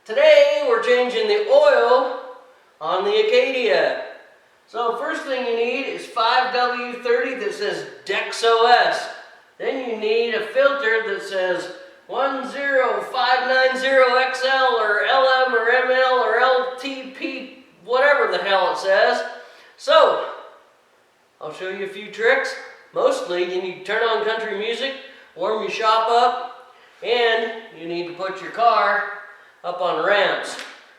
Today we're changing the oil on the Acadia. So first thing you need is 5W30 that says DexOS. Then you need a filter that says 10590XL or LM or ML or LTP, whatever the hell it says. So I'll show you a few tricks. Mostly you need to turn on country music, warm your shop up, and you need to put your car up on ramps,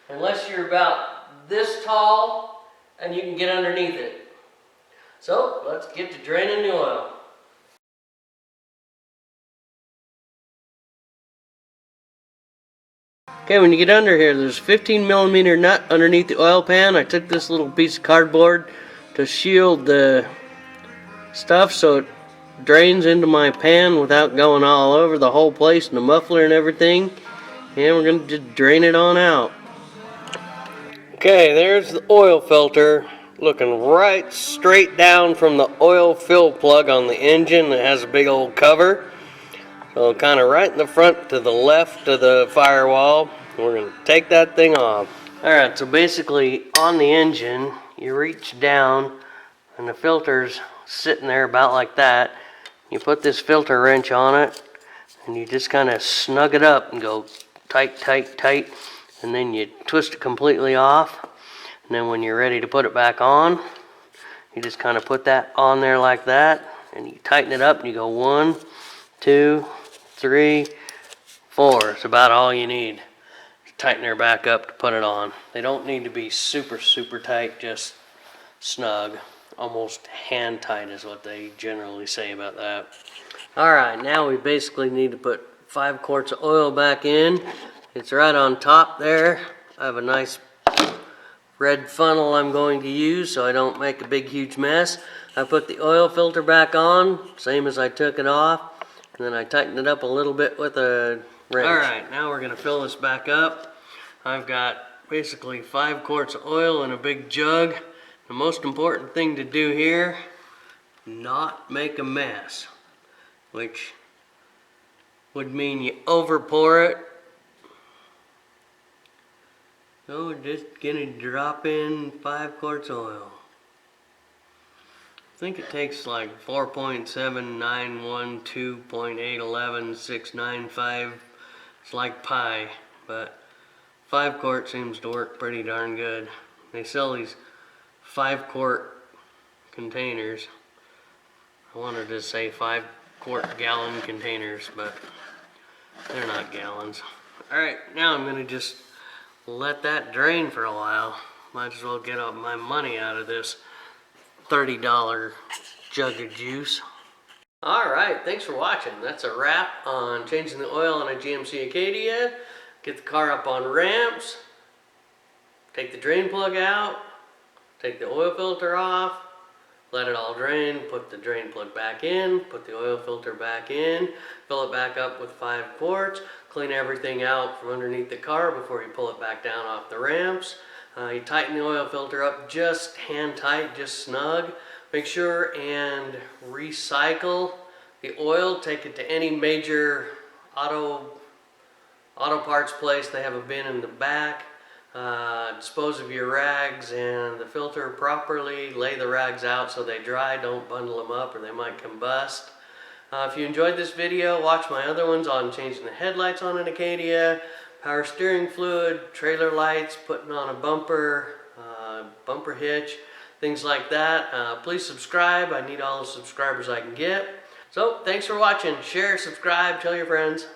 unless you're about this tall and you can get underneath it. So let's get to draining the oil. Okay, when you get under here, there's a 15mm nut underneath the oil pan. I took this little piece of cardboard to shield the stuff so it drains into my pan without going all over the whole place and the muffler and everything. And we're going to just drain it on out. Okay, there's the oil filter looking right straight down from the oil fill plug on the engine that has a big old cover. So kind of right in the front to the left of the firewall. We're going to take that thing off. Alright, so basically on the engine you reach down and the filter's sitting there about like that. You put this filter wrench on it and you just kind of snug it up and go tight, tight, tight, and then you twist it completely off. And then when you're ready to put it back on, you just kind of put that on there like that, and you tighten it up and you go 1, 2, 3, 4. It's about all you need. Tighten her back up to put it on. They don't need to be super, super tight, just snug. Almost hand tight is what they generally say about that. Alright, now we basically need to put 5 quarts of oil back in. It's right on top there. I have a nice red funnel I'm going to use so I don't make a big huge mess. I put the oil filter back on, same as I took it off, and then I tightened it up a little bit with a wrench. Alright, now we're going to fill this back up. I've got basically 5 quarts of oil in a big jug. The most important thing to do here, not make a mess, which would mean you over pour it. So we're just gonna drop in 5 quarts of oil. I think it takes like 4.791.2.811.695. It's like pi, but 5 quart seems to work pretty darn good. They sell these 5 quart containers. I wanted to say 5 quart gallon containers, but they're not gallons. Alright, now I'm going to just let that drain for a while. Might as well get my money out of this $30 jug of juice. Alright, thanks for watching. That's a wrap on changing the oil on a GMC Acadia. Get the car up on ramps. Take the drain plug out. Take the oil filter off, let it all drain, put the drain plug back in, put the oil filter back in, fill it back up with 5 quarts, clean everything out from underneath the car before you pull it back down off the ramps. You tighten the oil filter up just hand tight, just snug. Make sure and recycle the oil. Take it to any major auto parts place. They have a bin in the back. Dispose of your rags and the filter properly. Lay the rags out so they dry. Don't bundle them up or they might combust. If you enjoyed this video, watch my other ones on changing the headlights on an Acadia, power steering fluid, trailer lights, putting on a bumper, bumper hitch, things like that. Please subscribe. I need all the subscribers I can get. So thanks for watching. Share, subscribe, tell your friends.